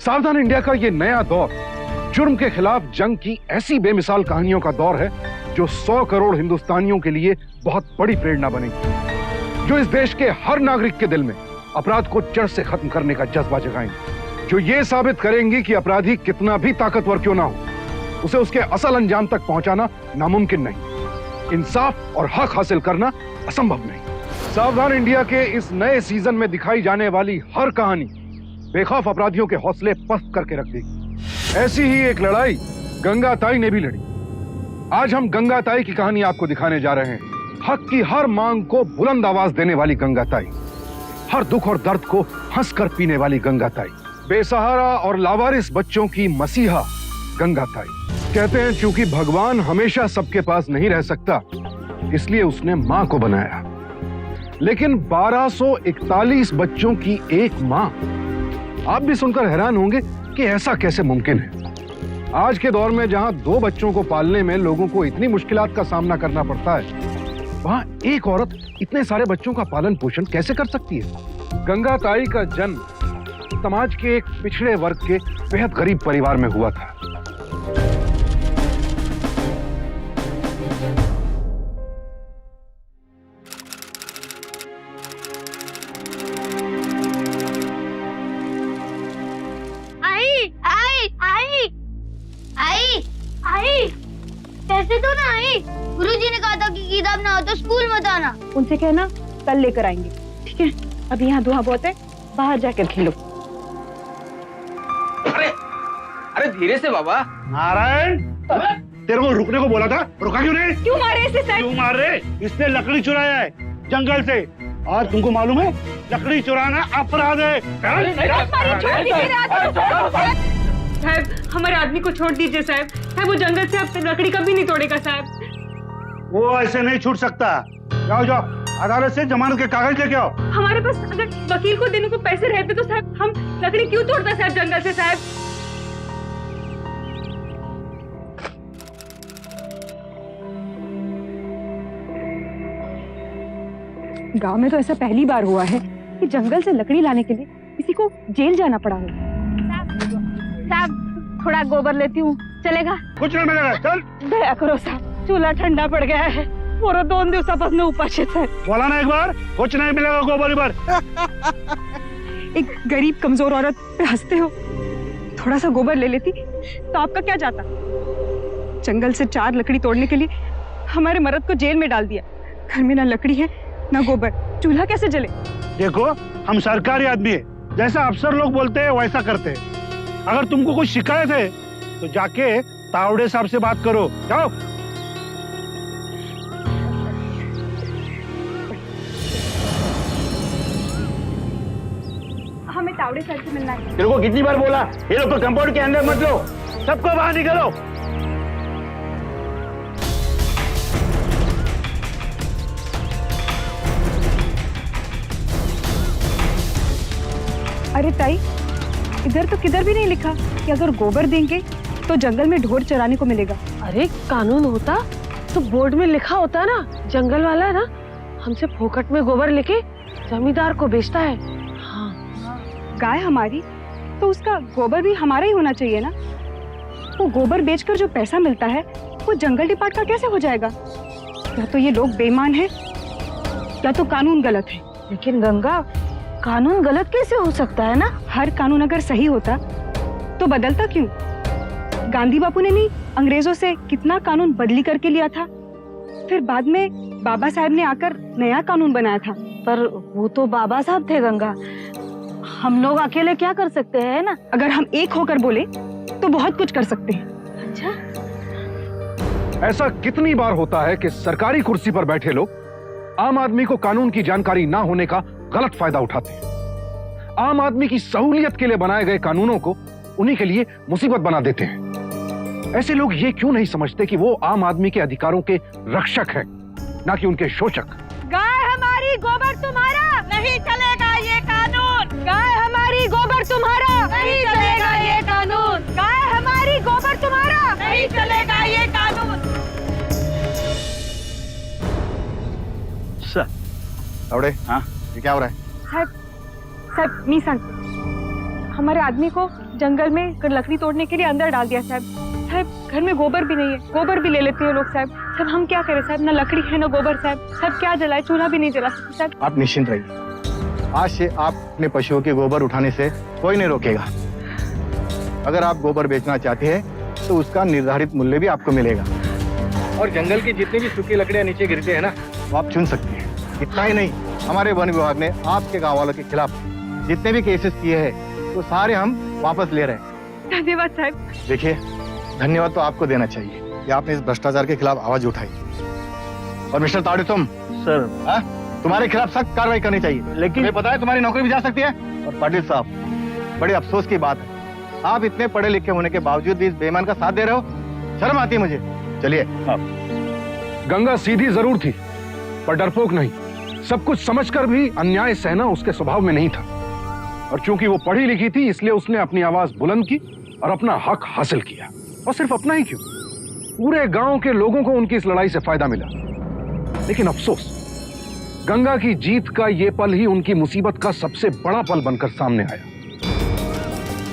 सावधान इंडिया का ये नया दौर जुर्म के खिलाफ जंग की ऐसी बेमिसाल कहानियों का दौर है जो 100 करोड़ हिंदुस्तानियों के लिए बहुत बड़ी प्रेरणा बनेगी, जो इस देश के हर नागरिक के दिल में अपराध को जड़ से खत्म करने का जज्बा जगाएंगी, जो ये साबित करेंगी कि अपराधी कितना भी ताकतवर क्यों ना हो, उसे उसके असल अंजाम तक पहुंचाना नामुमकिन नहीं, इंसाफ और हक हासिल करना असंभव नहीं। सावधान इंडिया के इस नए सीजन में दिखाई जाने वाली हर कहानी बेखौफ अपराधियों के हौसले पस्त करके रख देगी। ऐसी ही एक लड़ाई गंगा ताई ने भी लड़ी। आज हम गंगा ताई की कहानी आपको दिखाने जा रहे हैं। हक की हर मांग को बुलंद आवाज देने वाली गंगा ताई, हर दुख और दर्द को हंसकर पीने वाली गंगा ताई, बेसहारा और लावारिस बच्चों की मसीहा गंगा ताई। कहते हैं चूंकि भगवान हमेशा सबके पास नहीं रह सकता, इसलिए उसने मां को बनाया। लेकिन 1241 बच्चों की एक मां, आप भी सुनकर हैरान होंगे कि ऐसा कैसे मुमकिन है। आज के दौर में जहां 2 बच्चों को पालने में लोगों को इतनी मुश्किलात का सामना करना पड़ता है, वहां एक औरत इतने सारे बच्चों का पालन पोषण कैसे कर सकती है? गंगा ताई का जन्म समाज के एक पिछड़े वर्ग के बेहद गरीब परिवार में हुआ था। पैसे दो ना। आई गुरुजी ने कहा था कि किताब ना हो तो स्कूल मत आना। उनसे कहना कल लेकर आएंगे, ठीक है? अभी यहाँ धुआं बहुत है, बाहर जाकर खेलो। अरे अरे धीरे से बाबा। नारायण, तेरे को रुकने को बोला था, रुका क्यों नहीं? क्यों मारे इसे सर? क्यों मार रहे? इसने लकड़ी चुराया है जंगल से, और तुमको मालूम है लकड़ी चुराना अपराध है। साहब, हमारे आदमी को छोड़ दीजिए साहब। साहब, वो जंगल से अब लकड़ी कभी नहीं तोड़ेगा साहब। वो ऐसे नहीं छूट सकता। जाओ जाओ, अदालत से जमानत के कागज लेके आओ। हमारे पास अगर वकील को देने को पैसे रहते तो साहब हम लकड़ी क्यों तोड़ता साहब जंगल से साहब? गांव में तो ऐसा पहली बार हुआ है कि जंगल से लकड़ी लाने के लिए किसी को जेल जाना पड़ा हो। साहब, थोड़ा गोबर लेती हूँ, चलेगा? कुछ नहीं मिलेगा, चल। दया करो साहब, चूल्हा ठंडा पड़ गया है। पूरा 2 दिवसापासून उपाशी है। बोला ना एक बार, कुछ नहीं मिलेगा गोबर पर। एक गरीब कमजोर औरत पे हंसते हो। थोड़ा सा गोबर ले लेती तो आपका क्या जाता? जंगल से 4 लकड़ी तोड़ने के लिए हमारे मर्द को जेल में डाल दिया। घर में ना लकड़ी है ना गोबर, चूल्हा कैसे जले? देखो, हम सरकारी आदमी है, जैसा अफसर लोग बोलते हैं वैसा करते हैं। अगर तुमको कुछ शिकायत है तो जाके तावड़े साहब से बात करो, जाओ। हमें तावड़े साहब से मिलना है। तेरे को कितनी बार बोला, ये लोग को कंपाउंड के अंदर मत लो, सबको बाहर निकलो। अरे ताई, इधर तो किधर भी नहीं लिखा कि अगर गोबर देंगे तो जंगल में ढोर चराने को मिलेगा। अरे कानून होता तो बोर्ड में लिखा होता ना। जंगल वाला है ना, हमसे फोकट में गोबर लेके जमींदार को बेचता है। हाँ। गाय हमारी तो उसका गोबर भी हमारा ही होना चाहिए ना। वो गोबर बेचकर जो पैसा मिलता है वो जंगल डिपार्ट का कैसे हो जाएगा? या तो ये लोग बेईमान हैं या तो कानून गलत है। लेकिन गंगा, कानून गलत कैसे हो सकता है ना? हर कानून अगर सही होता तो बदलता क्यों? गांधी बापू ने नहीं अंग्रेजों से कितना कानून बदली करके लिया था, फिर बाद में बाबा साहब ने आकर नया कानून बनाया था। पर वो तो बाबा साहब थे गंगा, हम लोग अकेले क्या कर सकते हैं ना? अगर हम एक होकर बोले तो बहुत कुछ कर सकते हैं। अच्छा, ऐसा कितनी बार होता है कि सरकारी कुर्सी पर बैठे लोग आम आदमी को कानून की जानकारी ना होने का गलत फायदा उठाते हैं। आम आदमी की सहूलियत के लिए बनाए गए कानूनों को उन्हीं के लिए मुसीबत बना देते हैं। ऐसे लोग ये क्यों नहीं समझते कि वो आम आदमी के अधिकारों के रक्षक हैं, ना कि उनके शोषक। गाय हमारी गोबर तुम्हारा, नहीं चलेगा ये कानून। गाय हमारी गोबर तुम्हारा, नहीं चलेगा ये कानून। गाय हमारी गोबर तुम्हारा, नहीं चलेगा ये कानून। सर, अवड़े, हाँ, ये क्या हो रहा है? साहब, मी सांगते. हमारे आदमी को जंगल में लकड़ी तोड़ने के लिए अंदर डाल दिया साहब। साहब घर में गोबर भी नहीं है, गोबर भी ले लेते हैं लोग साहब। साहब हम क्या करें साहब, ना लकड़ी है ना गोबर साहब। साहब क्या जलाए, चूल्हा भी नहीं जला सकते साहब। आप निश्चिंत रहिए, आज से आप अपने पशुओं के गोबर उठाने से कोई नहीं रोकेगा। अगर आप गोबर बेचना चाहते हैं तो उसका निर्धारित मूल्य भी आपको मिलेगा। और जंगल की जितनी भी सूखी लकड़ियां नीचे गिरती है ना, वो आप चुन सकती हैं। इतना ही नहीं, हमारे वन विभाग ने आपके गाँव वालों के खिलाफ जितने भी केसेस किए हैं वो सारे हम वापस ले रहे हैं। धन्यवाद साहब। देखिए, धन्यवाद तो आपको देना चाहिए कि आपने इस भ्रष्टाचार के खिलाफ आवाज उठाई। और मिस्टर तावड़े, तुम सर, तुम्हारे खिलाफ सख्त कार्रवाई करनी चाहिए, लेकिन तुम्हें पता है तुम्हारी नौकरी भी जा सकती है। और पाटिल साहब, बड़े अफसोस की बात है, आप इतने पढ़े लिखे होने के बावजूद भी इस बेईमान का साथ दे रहे हो। शर्म आती है मुझे। चलिए। गंगा सीधी जरूर थी पर डरपोक नहीं। सब कुछ समझकर भी अन्याय सहना उसके स्वभाव में नहीं था। और चूंकि वो पढ़ी लिखी थी, इसलिए उसने अपनी आवाज बुलंद की और अपना हक हासिल किया। और सिर्फ अपना ही क्यों, पूरे गांव के लोगों को उनकी इस लड़ाई से फायदा मिला। लेकिन अफसोस, गंगा की जीत का ये पल ही उनकी मुसीबत का सबसे बड़ा पल बनकर सामने आया।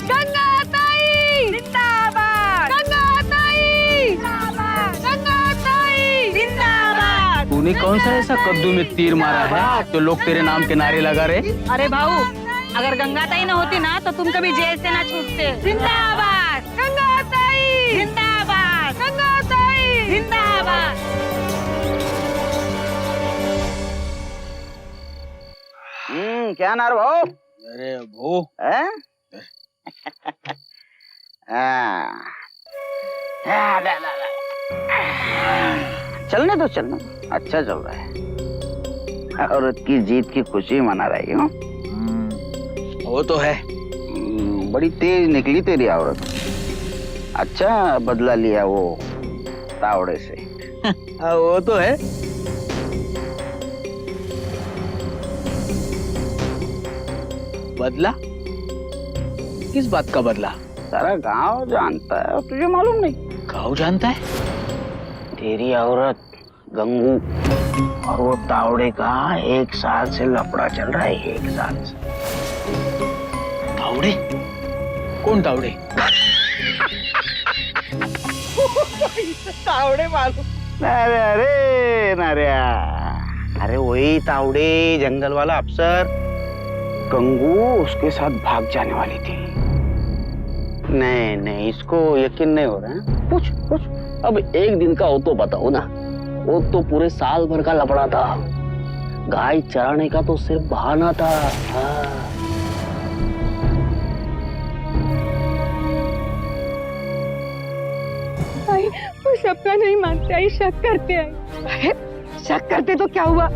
गंगा ताई जिंदाबाद, गंगा ताई जिंदाबाद, गंगा ताई जिंदाबाद। तूने कौन सा ऐसा कद्दू में तीर मारा है तो लोग तेरे नाम के नारे लगा रहे? अरे भाऊ, अगर गंगा ताई न होती ना तो तुम कभी जेल से ना छूटते। जिंदाबाद गंगा ताई, जिंदाबाद गंगा ताई जिंदाबाद। क्या नार भाऊ? अरे वो हैं? चलने दो, चलने दो। अच्छा चल रहा है। औरत की जीत की खुशी मना रही हो। वो तो है। बड़ी तेज निकली तेरी औरत। अच्छा बदला लिया वो तावड़े से। वो तो है। बदला? किस बात का बदला? सारा गांव जानता है और तुझे मालूम नहीं। गाँव जानता है? तेरी औरत गंगू और वो तावड़े का 1 साल से लफड़ा चल रहा है। 1 साल से। तावड़े? कौन तावड़े? तावड़े मालूम? अरे अरे नारिया, अरे वही तावड़े, जंगल वाला अफसर। गंगू उसके साथ भाग जाने वाली थी। नहीं नहीं, इसको यकीन नहीं हो रहा है। पूछ पूछ। अब एक दिन का हो तो बताओ ना, वो तो पूरे साल भर का लफड़ा था। गाय चराने का तो सिर्फ बहाना था। आई, वो सबका नहीं मानते आई, शक करते आई। शक करते तो क्या हुआ,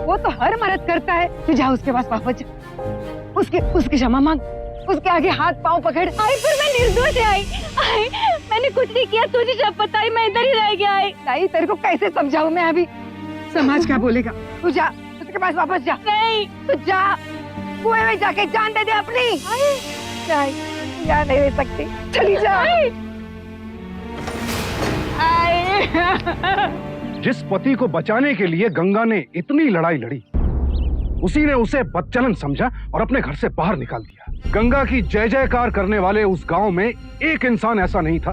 वो तो हर मर्द करता है। तू जा उसके पास वापस जा, उसकी क्षमा मांग, उसके आगे हाथ पांव पकड़। आई पर मैं निर्दोष है आई, मैंने कुछ नहीं किया, तुझे जब पता ही मैं इधर ही रह गया। आई तेरे को कैसे समझाऊं मैं अभी, समाज क्या बोलेगा। तू जा उसके पास वापस जा। नहीं तू जा, कुएं में जाके जान दे दे अपनी। आई यहाँ नहीं रह सकती, चली जा। जिस पति को बचाने के लिए गंगा ने इतनी लड़ाई लड़ी, उसी ने उसे बदचलन समझा और अपने घर से बाहर निकाल दिया। गंगा की जय जयकार करने वाले उस गांव में एक इंसान ऐसा नहीं था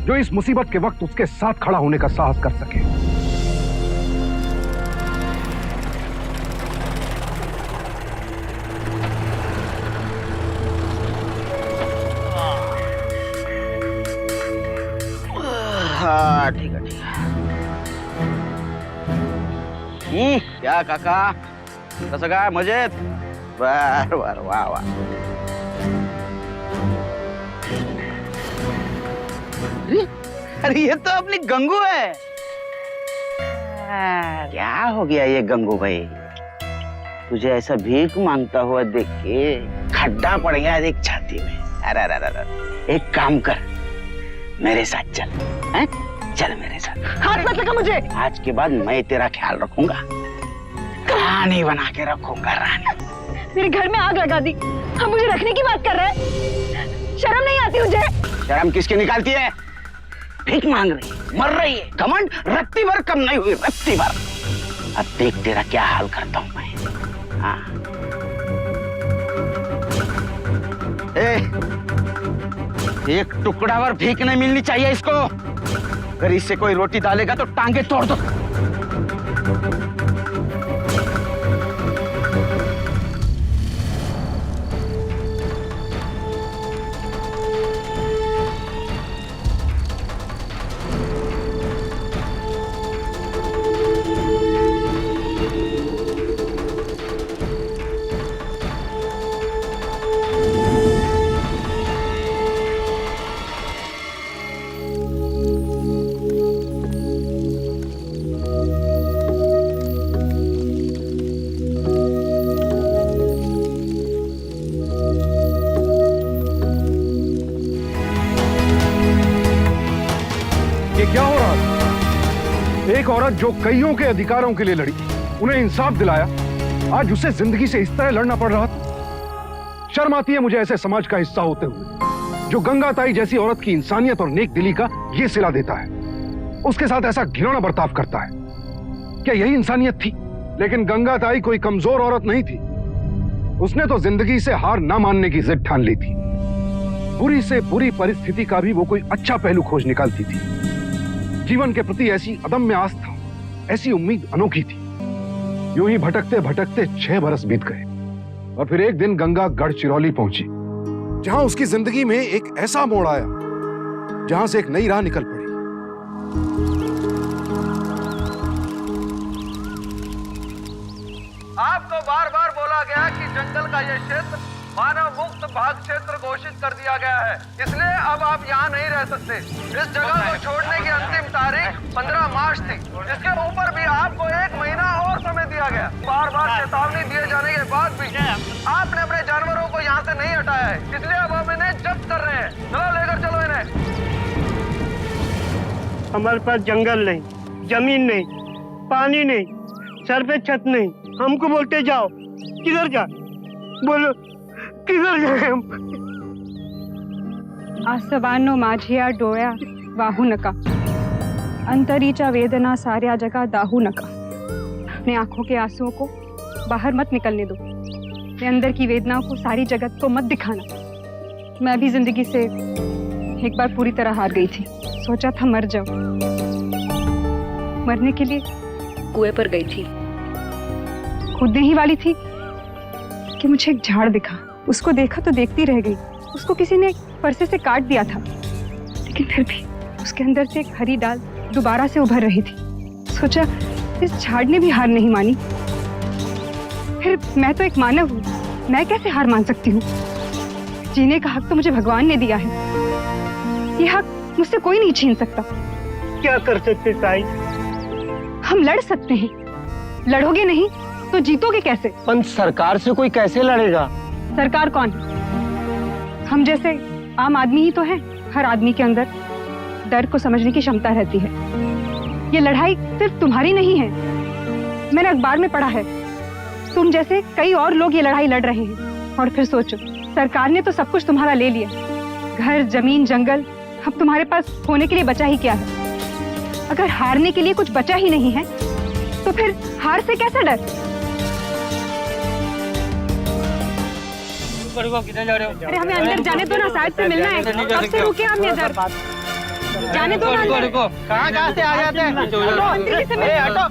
जो इस मुसीबत के वक्त उसके साथ खड़ा होने का साहस कर सके। हाँ ठीक है, ठीक है। क्या काका, कसं काय मजेत? बर बर, वाह वाह। अरे ये तो अपनी गंगू है। क्या हो गया ये गंगू भाई, तुझे ऐसा भीख मांगता हुआ देख के खड्डा पड़ गया देख छाती में। अरे अरे अरे, एक काम कर, मेरे साथ चल। हैं? चल मेरे साथ। हाथ मत लगा मुझे। आज के बाद मैं तेरा ख्याल रखूंगा, रानी बना के रखूंगा, रानी। मेरे घर में आग लगा दी, हम मुझे रखने की बात कर रहे हैं। शर्म नहीं आती तुझे? शर्म किसकी निकालती है? भीख मांग रही है, मर रही है, घमंड रत्ती भर कम नहीं हुई, रत्ती भर। अब देख तेरा क्या हाल करता हूं मैं। हाँ एक टुकड़ा भर भीख नहीं मिलनी चाहिए इसको। अगर इससे कोई रोटी डालेगा तो टांगे तोड़ दो। ये क्या हो रहा था? एक औरत जो कईयों के अधिकारों के लिए लड़ी, उन्हें इंसाफ दिलाया, आज उसे जिंदगी से इस तरह लड़ना पड़ रहा था। शर्म आती है मुझे ऐसे समाज का हिस्सा होते हुए, जो गंगा ताई जैसी औरत की इंसानियत और नेक दिली का ये सिला देता है, उसके साथ ऐसा घिनौना बर्ताव करता है। क्या यही इंसानियत थी? लेकिन गंगा ताई कोई कमजोर औरत नहीं थी। उसने तो जिंदगी से हार ना मानने की जिद ठान ली थी। बुरी से बुरी परिस्थिति का भी वो कोई अच्छा पहलू खोज निकालती थी। जीवन के प्रति ऐसी अदम्य आस्था, ऐसी उम्मीद अनोखी थी। यूं ही भटकते भटकते 6 बरस बीत गए और फिर एक दिन गंगा गढ़चिरौली पहुंची, जहां उसकी जिंदगी में एक ऐसा मोड़ आया जहां से एक नई राह निकल पड़ी। आपको बार बार बोला गया कि जंगल का यह क्षेत्र मानव मुक्त भाग क्षेत्र घोषित कर दिया गया है, इसलिए अब आप यहाँ नहीं रह सकते। इस जगह को छोड़ने की अंतिम तारीख 15 मार्च थी। इसके ऊपर भी आपको 1 महीना और समय दिया गया। बार बार चेतावनी दिए जाने के बाद भी आपने अपने जानवरों को यहाँ से नहीं हटाया है, इसलिए अब हम इन्हें जब्त कर रहे हैं। चलो लेकर चलो इन्हें। हमारे पास जंगल नहीं, जमीन नहीं, पानी नहीं, सर पे छत नहीं। हमको बोलते जाओ, किधर जा? बोलो किधर जाए हम? आसवानो माझिया डोळ्या वाहू नका, अंतरीचा वेदना साऱ्या जगा दाहू नका। अपने आंखों के आंसुओं को बाहर मत निकलने दो, अपने अंदर की वेदनाओं को सारी जगत को मत दिखाना। मैं भी जिंदगी से एक बार पूरी तरह हार गई थी। सोचा था मर जाऊं, मरने के लिए कुएं पर गई थी। कूदने ही वाली थी कि मुझे एक झाड़ दिखा। उसको देखा तो देखती रह गई। उसको किसी ने फरसे से काट दिया था, लेकिन फिर भी उसके अंदर से एक हरी डाल दोबारा से उभर रही थी। सोचा इस झाड़ ने भी हार नहीं मानी। फिर मैं तो एक मानव हूँ, मैं कैसे हार मान सकती हूँ? जीने का हक तो मुझे भगवान ने दिया है। ये हक मुझसे कोई नहीं छीन सकता। क्या कर सकते ताई? हम लड़ सकते हैं। लड़ोगे नहीं तो जीतोगे कैसे? पर सरकार से कोई कैसे लड़ेगा? सरकार कौन? हम जैसे आम आदमी ही तो हैं। हर आदमी के अंदर डर को समझने की क्षमता रहती है। ये लड़ाई सिर्फ तुम्हारी नहीं है। मैंने अखबार में पढ़ा है, तुम जैसे कई और लोग ये लड़ाई लड़ रहे हैं। और फिर सोचो, सरकार ने तो सब कुछ तुम्हारा ले लिया, घर, जमीन, जंगल। अब तुम्हारे पास होने के लिए बचा ही क्या है? अगर हारने के लिए कुछ बचा ही नहीं है तो फिर हार से कैसा डर? अरे हमें अंदर जाने दो ना, साहब से मिलना है। कब से रुके हम इधर? जाने दो ना अंदर। कहाँ से आ जाते हैं? मंत्री से मिलना। हटो,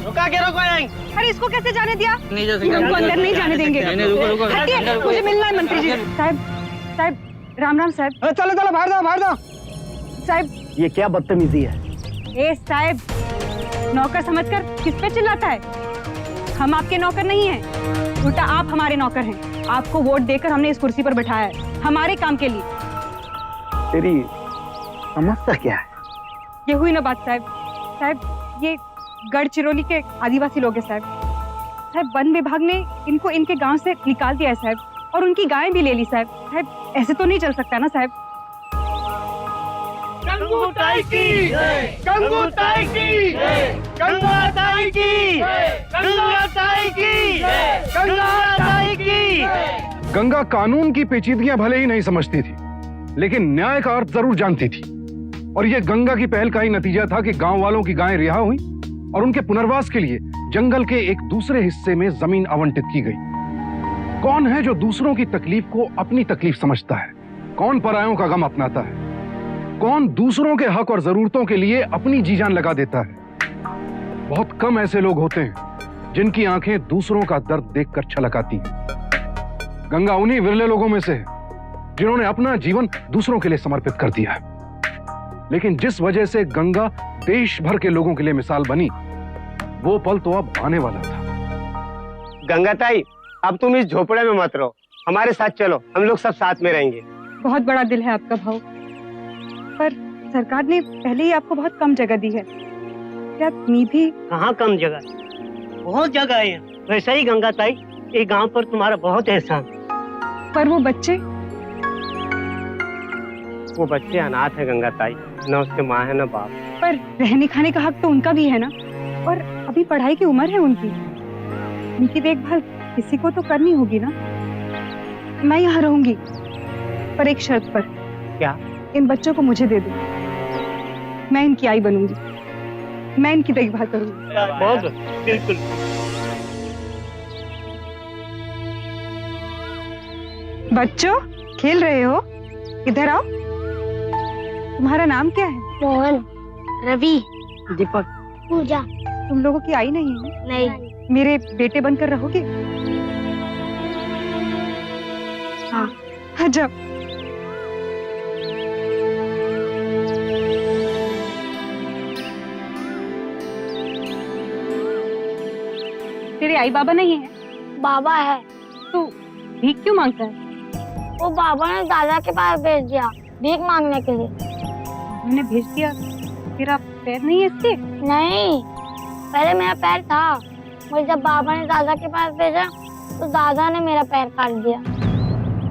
रुका के रोको यहीं। अरे इसको कैसे जाने दिया? हमको अंदर नहीं जाने देंगे। हटिए, मुझे मिलना है मंत्री जी। साहब, राम राम साहब। चलो चलो बाहर जाओ, बाहर जाओ। साहब, ये क्या बदतमीजी है? ए साहब, नौकर समझकर किस पे चिल्लाता है? हम आपके नौकर नहीं हैं, उल्टा आप हमारे नौकर हैं। आपको वोट देकर हमने इस कुर्सी पर बिठाया है, हमारे काम के लिए। तेरी समस्या क्या है? ये हुई ना बात साहब। साहब, ये गढ़चिरौली के आदिवासी लोग हैं साहब। साहब, वन विभाग ने इनको इनके गांव से निकाल दिया है साहब, और उनकी गायें भी ले ली साहब। साहब, ऐसे तो नहीं चल सकता ना साहब। गंगू ताई की, गंगू ताई की, गंगा ताई की, गंगा ताई की, गंगा ताई की। गंगा कानून की पेचीदगियां भले ही नहीं समझती थी, लेकिन न्याय का अर्थ जरूर जानती थी। और यह गंगा की पहल का ही नतीजा था कि गांव वालों की गायें रिहा हुई और उनके पुनर्वास के लिए जंगल के एक दूसरे हिस्से में जमीन आवंटित की गई। कौन है जो दूसरों की तकलीफ को अपनी तकलीफ समझता है? कौन परायों का गम अपनाता है? कौन दूसरों के हक और जरूरतों के लिए अपनी जी जान लगा देता है? बहुत कम ऐसे लोग होते हैं जिनकी आंखें दूसरों का दर्द देखकर छलक आती हैं। गंगा उन्हीं विरले लोगों में से है जिन्होंने अपना जीवन दूसरों के लिए समर्पित कर दिया। लेकिन जिस वजह से गंगा देश भर के लोगों के लिए मिसाल बनी, वो पल तो अब आने वाला था। गंगा ताई, अब तुम इस झोपड़े में मत रहो, हमारे साथ चलो, हम लोग सब साथ में रहेंगे। बहुत बड़ा दिल है आपका भाऊ, पर सरकार ने पहले ही आपको बहुत कम जगह दी है। क्या निधि? कहाँ कम जगह, बहुत जगह है। वैसे ही गंगा ताई, ये गांव पर तुम्हारा बहुत एहसान। पर वो बच्चे अनाथ है गंगा ताई, न उसके माँ है न बाप। पर रहने खाने का हक तो उनका भी है ना, और अभी पढ़ाई की उम्र है उनकी। उनकी देखभाल किसी को तो करनी होगी ना। मैं यहाँ रहूंगी, पर एक शर्त पर। क्या? इन बच्चों को मुझे दे दो, मैं इनकी आई बनूंगी, मैं इनकी देखभाल करूंगी। बहुत बिल्कुल। बच्चों, खेल रहे हो? इधर आओ। तुम्हारा नाम क्या है? मोहन, रवि, दीपक, पूजा। तुम लोगों की आई नहीं है? नहीं। मेरे बेटे बनकर रहोगे? हाँ, आ जाओ। तेरे आई बाबा नहीं है? बाबा है। तू भीख क्यों मांगता है? वो बाबा ने दादा के पास भेज दिया भीख मांगने के लिए। मैंने भेज दिया? तेरा पैर नहीं है इसके? नहीं, पहले मेरा पैर था, मगर जब बाबा ने दादा के पास भेजा तो दादा ने मेरा पैर काट दिया।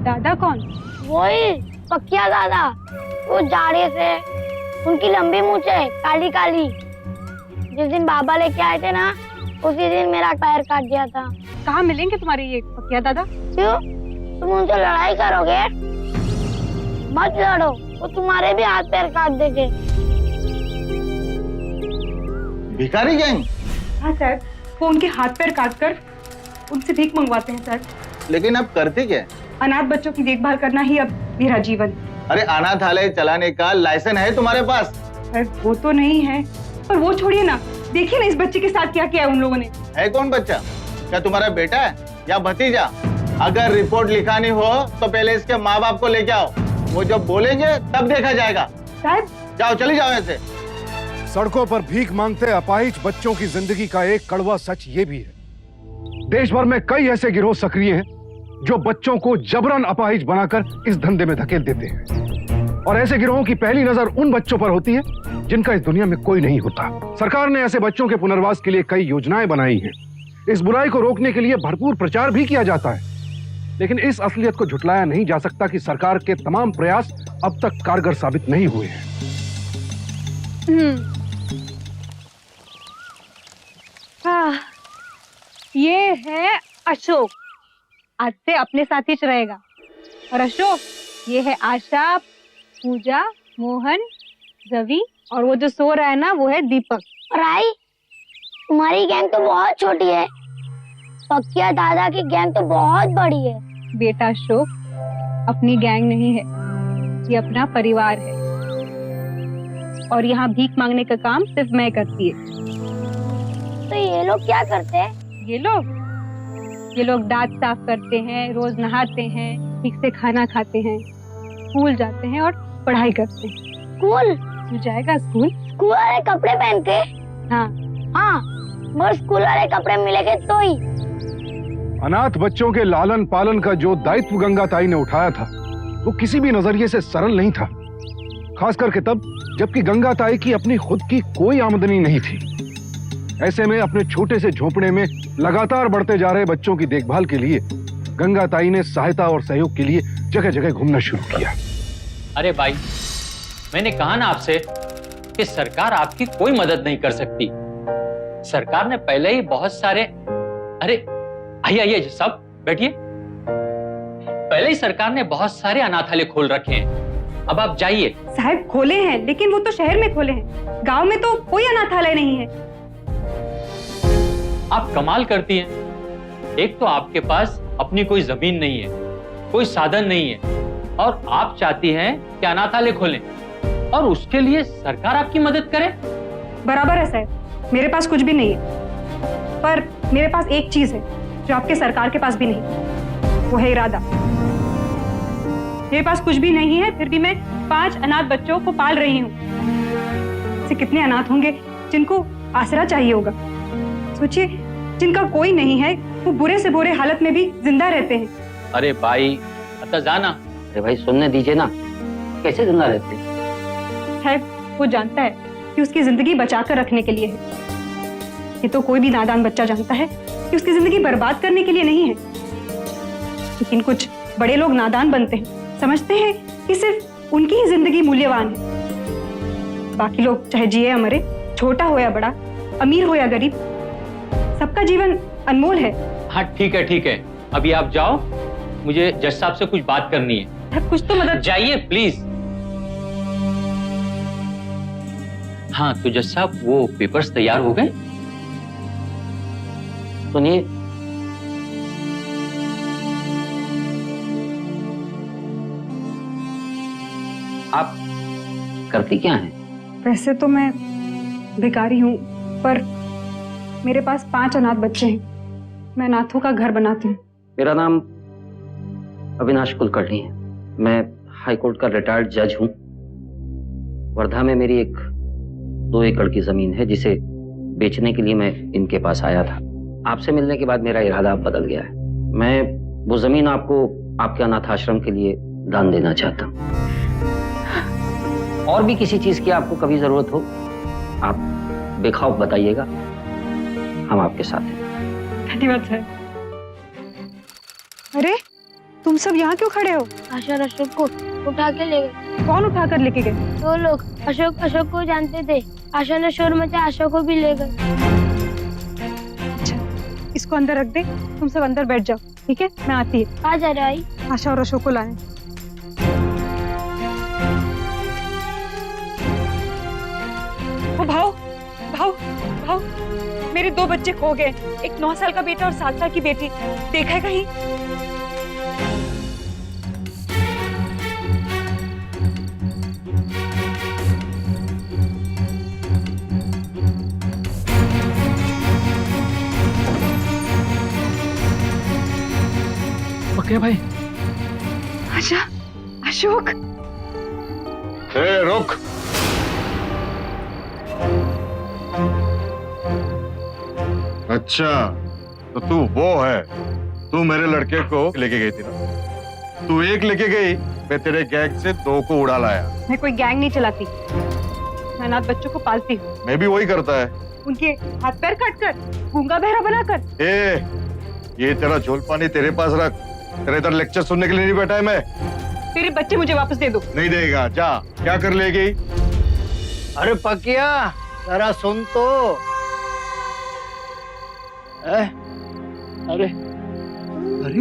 दादा कौन? वही पक्किया दादा, वो जाड़े से, उनकी लंबी मूंछें, काली काली। जिस दिन बाबा लेके आए थे ना, उसी दिन मेरा पैर काट दिया था। कहाँ मिलेंगे तुम्हारे ये पक्किया दादा? क्यों? तुम उनसे लड़ाई करोगे? मत लड़ो, वो तुम्हारे भी हाथ पैर काट देंगे। भिखारी गैंग? हाँ सर, वो उनके हाथ पैर काट कर उनसे भीख मंगवाते हैं सर। लेकिन अब करते क्या? अनाथ बच्चों की देखभाल करना ही अब मेरा जीवन। अरे अनाथालय चलाने का लाइसेंस है तुम्हारे पास? सर वो तो नहीं है, पर वो छोड़िए ना, देखिए ना इस बच्चे के साथ क्या किया है उन लोगों ने। है कौन बच्चा? क्या तुम्हारा बेटा है या भतीजा? अगर रिपोर्ट लिखानी हो तो पहले इसके माँ बाप को लेके आओ, वो जब बोलेंगे तब देखा जाएगा। साहब जाओ, चली जाओ ऐसे। सड़कों पर भीख मांगते अपाहिज बच्चों की जिंदगी का एक कड़वा सच ये भी है, देश भर में कई ऐसे गिरोह सक्रिय हैं जो बच्चों को जबरन अपाहिज बनाकर इस धंधे में धकेल देते हैं। और ऐसे गिरोहों की पहली नजर उन बच्चों पर होती है जिनका इस दुनिया में कोई नहीं होता। सरकार ने ऐसे बच्चों के पुनर्वास के लिए कई योजनाएं बनाई हैं। इस बुराई को रोकने के लिए भरपूर प्रचार भी किया जाता है, लेकिन इस असलियत को झुटलाया नहीं जा सकता कि सरकार के तमाम प्रयास अब तक कारगर साबित नहीं हुए हैं। हाँ, ये है अशोक, आज से अपने साथ ही रहेगा। और अशोक, ये है आशा, पूजा, मोहन, रवि, और वो जो सो रहा है ना वो है दीपक। और आई, तुम्हारी गैंग तो बहुत छोटी है, पक्किया दादा की गैंग तो बहुत बड़ी है। बेटा अशोक, अपनी गैंग नहीं है, ये अपना परिवार है। और यहाँ भीख मांगने का काम सिर्फ मैं करती है। तो ये लोग क्या करते हैं? ये लोग दांत साफ करते हैं, रोज नहाते हैं, ठीक से खाना खाते हैं, स्कूल जाते हैं और पढ़ाई करते हैं। स्कूल? तू जाएगा स्कूल? स्कूल वाले कपड़े पहन के? हाँ हाँ, मगर स्कूल वाले कपड़े मिलेंगे तो ही। अनाथ बच्चों के लालन पालन का जो दायित्व गंगा ताई ने उठाया था वो किसी भी नजरिए से सरल नहीं था, खास करके तब जबकि गंगा ताई की अपनी खुद की कोई आमदनी नहीं थी। ऐसे में अपने छोटे से झोपड़े में लगातार बढ़ते जा रहे बच्चों की देखभाल के लिए गंगा ताई ने सहायता और सहयोग के लिए जगह जगह घूमना शुरू किया। अरे भाई, मैंने कहा ना आपसे कि सरकार आपकी कोई मदद नहीं कर सकती। सरकार ने पहले ही बहुत सारे, अरे आइए सब बैठिए, पहले ही सरकार ने बहुत सारे अनाथालय खोल रखे हैं, अब आप जाइए। साहब खोले हैं, लेकिन वो तो शहर में खोले हैं, गांव में तो कोई अनाथालय नहीं है। आप कमाल करती हैं, एक तो आपके पास अपनी कोई जमीन नहीं है, कोई साधन नहीं है, और आप चाहती हैं कि अनाथालय खोलें और उसके लिए सरकार आपकी मदद करे। बराबर है साहब, मेरे पास कुछ भी नहीं है, पर मेरे पास एक चीज है जो आपके सरकार के पास भी नहीं, वो है इरादा। मेरे पास कुछ भी नहीं है, फिर भी मैं 5 अनाथ बच्चों को पाल रही हूँ। ऐसे कितने अनाथ होंगे जिनको आसरा चाहिए होगा। सोचिए, जिनका कोई नहीं है वो बुरे से बुरे हालत में भी जिंदा रहते हैं। अरे भाई अतः जाना। अरे भाई सुनने दीजिए ना, कैसे जिंदा रहते हैं? है, वो जानता है कि उसकी जिंदगी बचाकर रखने के लिए है। ये तो कोई भी नादान बच्चा जानता है कि उसकी जिंदगी बर्बाद करने के लिए नहीं है। लेकिन कुछ बड़े लोग नादान बनते हैं, समझते हैं कि सिर्फ उनकी ही जिंदगी मूल्यवान है। बाकी लोग चाहे जिए या मरे, छोटा हो या बड़ा, अमीर हो या गरीब, सबका जीवन अनमोल है। हाँ ठीक है, अभी आप जाओ, मुझे जज साहब से कुछ बात करनी है। कुछ तो मदद। जाइए प्लीज। हाँ तो जज साहब, वो पेपर्स तैयार हो गए? सुनिए, आप करती क्या हैं? वैसे तो मैं भिखारी हूँ, पर मेरे पास 5 अनाथ बच्चे हैं। मैं अनाथों का घर बनाती हूँ। मेरा नाम अविनाश कुलकर्णी है। मैं हाई कोर्ट का रिटायर्ड जज हूँ। वर्धा में मेरी एक 2 एकड़ की जमीन है, जिसे बेचने के लिए मैं इनके पास आया था। आपसे मिलने के बाद मेरा इरादा बदल गया है। मैं वो जमीन आपको आपके अनाथ आश्रम के लिए दान देना चाहता हूँ। और भी किसी चीज की आपको कभी जरूरत हो, आप बेखौफ बताइएगा, हम आपके साथ हैं। धन्यवाद सर। अरे तुम सब यहाँ क्यों खड़े हो? आशा और अशोक को उठा के ले गए। कौन उठा कर लेके गए? 2 लोग। अशोक को जानते थे। आशा ने शोर मचा, अशोक को भी ले गए। अच्छा, इसको अंदर रख दे, तुम सब अंदर बैठ जाओ, ठीक है? मैं आती है। आ जा रहा है। आशा और अशोक को लाए। ओ भाव, मेरे 2 बच्चे खो गए। एक 9 साल का बेटा और 7 साल की बेटी। देखा है कहीं? पक्के भाई। आशा, अशोक। रुक। अच्छा, तो तू वो है, तू मेरे लड़के को लेके गई थी ना? तू एक लेके गई, मैं तेरे गैंग से 2 को उड़ा लाया। मैं कोई गैंग नहीं चलाती, मैं अनाथ बच्चों को पालती हूँ। मैं भी वही करता है। उनके हाथ पैर काट कर, गूंगा बहरा बनाकर। ये तेरा झोल पानी तेरे पास रख। तेरे इधर लेक्चर सुनने के लिए नहीं बैठा है मैं। तेरे बच्चे मुझे वापस दे दो। नहीं देगा, जा। क्या कर लेगी? अरे पकिया, जरा सुन तो। अरे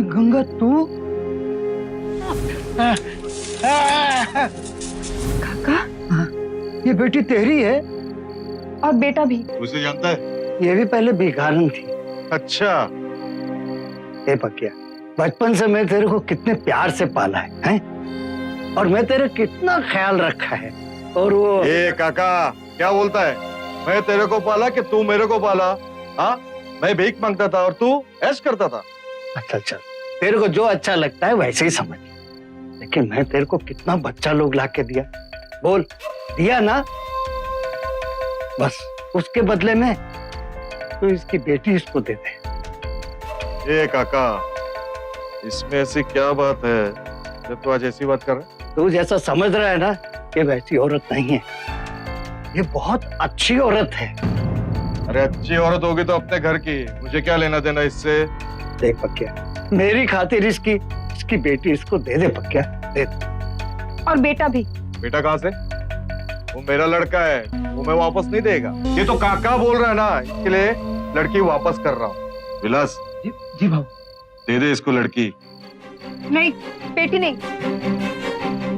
गंगा तू? काका, ये बेटी तेरी है? और बेटा भी। उसे जानता है? ये भी पहले भिखारन थी। अच्छा। ए पकिया, बचपन से मैं तेरे को कितने प्यार से पाला है? और मैं तेरे कितना ख्याल रखा है। और वो काका क्या बोलता है? मैं तेरे को पाला कि तू मेरे को पाला? हाँ, मैं भीख मांगता था और तू ऐश करता था। अच्छा, तेरे को जो अच्छा लगता है वैसे ही समझ। लेकिन मैं तेरे को कितना बच्चा लोग लाके दिया, बोल दिया ना? बस उसके बदले में तो इसकी बेटी इसको दे दे। काका, इसमें ऐसी क्या बात है जब तू आज ऐसी बात कर रहा है? तू जैसा समझ रहा है ना, ये वैसी औरत नहीं है। ये बहुत अच्छी औरत है। अरे अच्छी औरत होगी तो अपने घर की, मुझे क्या लेना देना इससे? देख पक्या, मेरी खातिर इसकी बेटी इसको दे दे पक्या, दे दे। और बेटा भी। बेटा कहाँ से? वो मेरा लड़का है, वो मैं वापस नहीं देगा। ये तो काका बोल रहा है ना, इसके लिए लड़की वापस कर रहा हूँ। विलास जी भाऊ, दे दे इसको लड़की। नहीं, बेटी नहीं,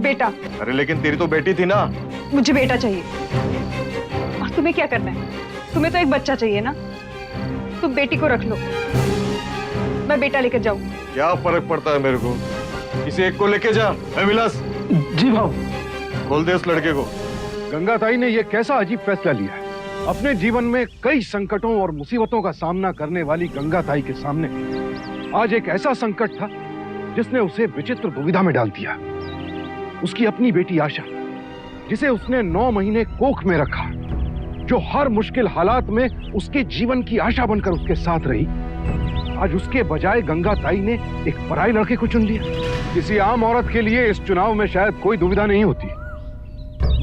बेटा। अरे लेकिन तेरी तो बेटी थी ना। मुझे बेटा चाहिए। और तुम्हें क्या करना है? तुम्हें तो एक बच्चा चाहिए ना, तुम बेटी को रख लो। मैं बेटा लेकर जाऊं। क्या फर्क पड़ता है मेरे को, किसी एक को लेके जा। विलास, जी भाव। खोल दे उस लड़के को। गंगा ताई ने यह कैसा अजीब फैसला लिया है। अपने जीवन में कई संकटों और मुसीबतों का सामना करने वाली गंगा ताई के सामने आज एक ऐसा संकट था जिसने उसे विचित्र दुविधा में डाल दिया। उसकी अपनी बेटी आशा, जिसे उसने 9 महीने कोख में रखा, जो हर मुश्किल हालात में उसके जीवन की आशा बनकर उसके साथ रही, आज उसके बजाय गंगा ताई ने एक पराये लड़के को चुन लिया। किसी आम औरत के लिए इस चुनाव में शायद कोई दुविधा नहीं होती,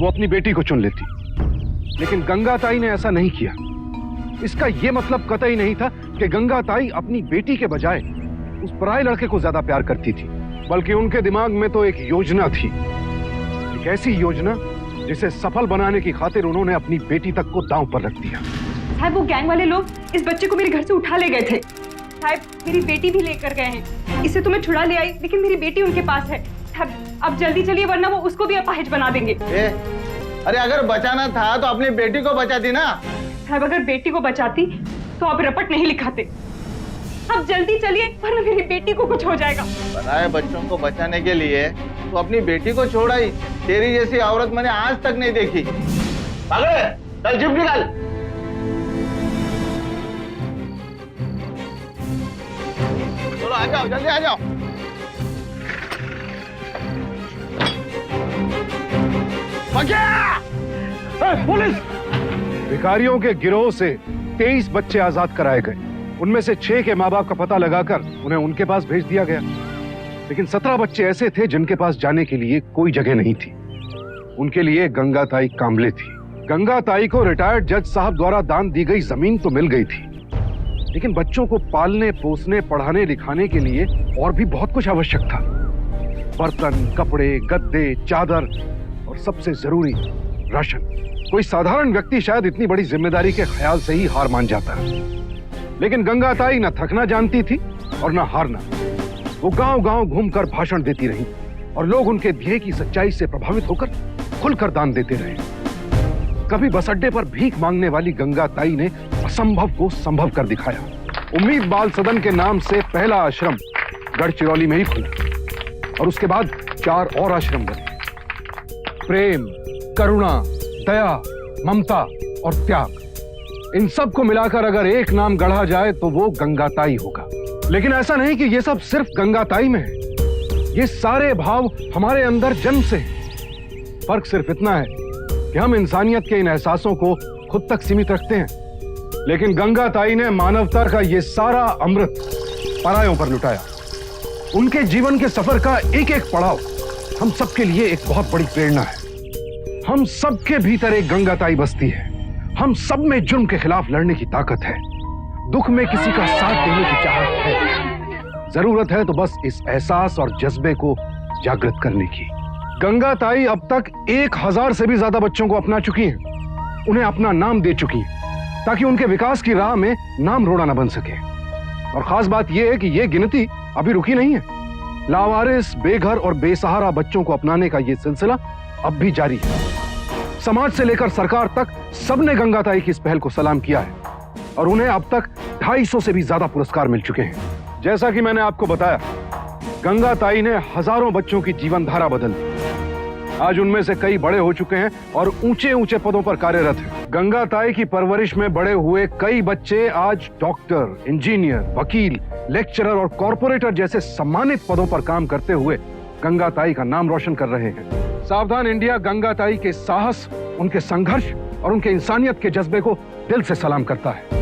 वो अपनी बेटी को चुन लेती, लेकिन गंगा ताई ने ऐसा नहीं किया। इसका यह मतलब कतई नहीं था कि गंगा ताई अपनी बेटी के बजाय उस पराये लड़के को ज्यादा प्यार करती थी, बल्कि उनके दिमाग में तो एक योजना थी, एक ऐसी योजना जिसे सफल बनाने की खातिर उन्होंने अपनी बेटी तक को दांव पर रख दिया। साहब, वो गैंग वाले लोग इस बच्चे को मेरे घर से उठा ले गए थे। साहब, मेरी बेटी भी लेकर गए हैं। इसे तो मैं छुड़ा ले आई, लेकिन मेरी बेटी उनके पास है। साहब, अब जल्दी चलिए, वरना वो उसको भी अपाहिज बना देंगे। अरे अगर बचाना था तो अपनी बेटी को बचाती ना। साहब, अगर बेटी को बचाती तो आप रपट नहीं लिखाते। अब जल्दी चलिए, वरना मेरी बेटी को कुछ हो जाएगा। बनाए बच्चों को बचाने के लिए तो अपनी बेटी को छोड़ आई। तेरी जैसी औरत मैंने आज तक नहीं देखी। चल जिप निकाल। चलो आ जाओ, जल्दी आ जाओ। पुलिस! भिखारियों के गिरोह से 23 बच्चे आजाद कराए गए। उनमें से 6 के माँ बाप का पता लगाकर उन्हें उनके पास भेज दिया गया, लेकिन 17 बच्चे ऐसे थे जिनके पास जाने के लिए कोई जगह नहीं थी। उनके लिए गंगा ताई कांबले थी। गंगा ताई को रिटायर्ड जज साहब द्वारा दान दी गई जमीन तो मिल गई थी, लेकिन बच्चों को पालने, पोसने, पढ़ाने, लिखाने के लिए और भी बहुत कुछ आवश्यक था। बर्तन, कपड़े, गद्दे, चादर और सबसे जरूरी राशन। कोई साधारण व्यक्ति शायद इतनी बड़ी जिम्मेदारी के ख्याल से ही हार मान जाता है, लेकिन गंगा ताई न थकना जानती थी और न हारना। वो गांव-गांव घूमकर भाषण देती रही और लोग उनके ध्येय की सच्चाई से प्रभावित होकर खुलकर दान देते रहे। कभी बस अड्डे पर भीख मांगने वाली गंगा ताई ने असंभव को संभव कर दिखाया। उम्मीद बाल सदन के नाम से पहला आश्रम गढ़चिरौली में ही खुला और उसके बाद 4 और आश्रम बने। प्रेम, करुणा, दया, ममता और त्याग, इन सब को मिलाकर अगर एक नाम गढ़ा जाए तो वो गंगा ताई होगा। लेकिन ऐसा नहीं कि ये सब सिर्फ गंगा ताई में है, ये सारे भाव हमारे अंदर जन्म से हैं। फर्क सिर्फ इतना है कि हम इंसानियत के इन एहसासों को खुद तक सीमित रखते हैं, लेकिन गंगा ताई ने मानवता का ये सारा अमृत परायों पर लुटाया। उनके जीवन के सफर का एक एक पड़ाव हम सबके लिए एक बहुत बड़ी प्रेरणा है। हम सबके भीतर एक गंगा ताई बसती है। हम सब में जुर्म के खिलाफ लड़ने की ताकत है, दुख में किसी का साथ देने की चाहत है। जरूरत है तो बस इस एहसास और जज्बे को जागृत करने की। गंगा ताई अब तक 1000 से भी ज्यादा बच्चों को अपना चुकी हैं, उन्हें अपना नाम दे चुकी हैं, ताकि उनके विकास की राह में नाम रोड़ा न बन सके। और खास बात यह है कि यह गिनती अभी रुकी नहीं है। लावारिस, बेघर और बेसहारा बच्चों को अपनाने का यह सिलसिला अब भी जारी है। समाज से लेकर सरकार तक सबने गंगा ताई की इस पहल को सलाम किया है और उन्हें अब तक 250 से भी ज्यादा पुरस्कार मिल चुके हैं। जैसा कि मैंने आपको बताया, गंगा ताई ने हजारों बच्चों की जीवन धारा बदल दी। आज उनमें से कई बड़े हो चुके हैं और ऊंचे ऊंचे पदों पर कार्यरत हैं। गंगा ताई की परवरिश में बड़े हुए कई बच्चे आज डॉक्टर, इंजीनियर, वकील, लेक्चरर और कॉर्पोरेटर जैसे सम्मानित पदों पर काम करते हुए गंगा ताई का नाम रोशन कर रहे हैं। सावधान इंडिया गंगा ताई के साहस, उनके संघर्ष और उनके इंसानियत के जज्बे को दिल से सलाम करता है।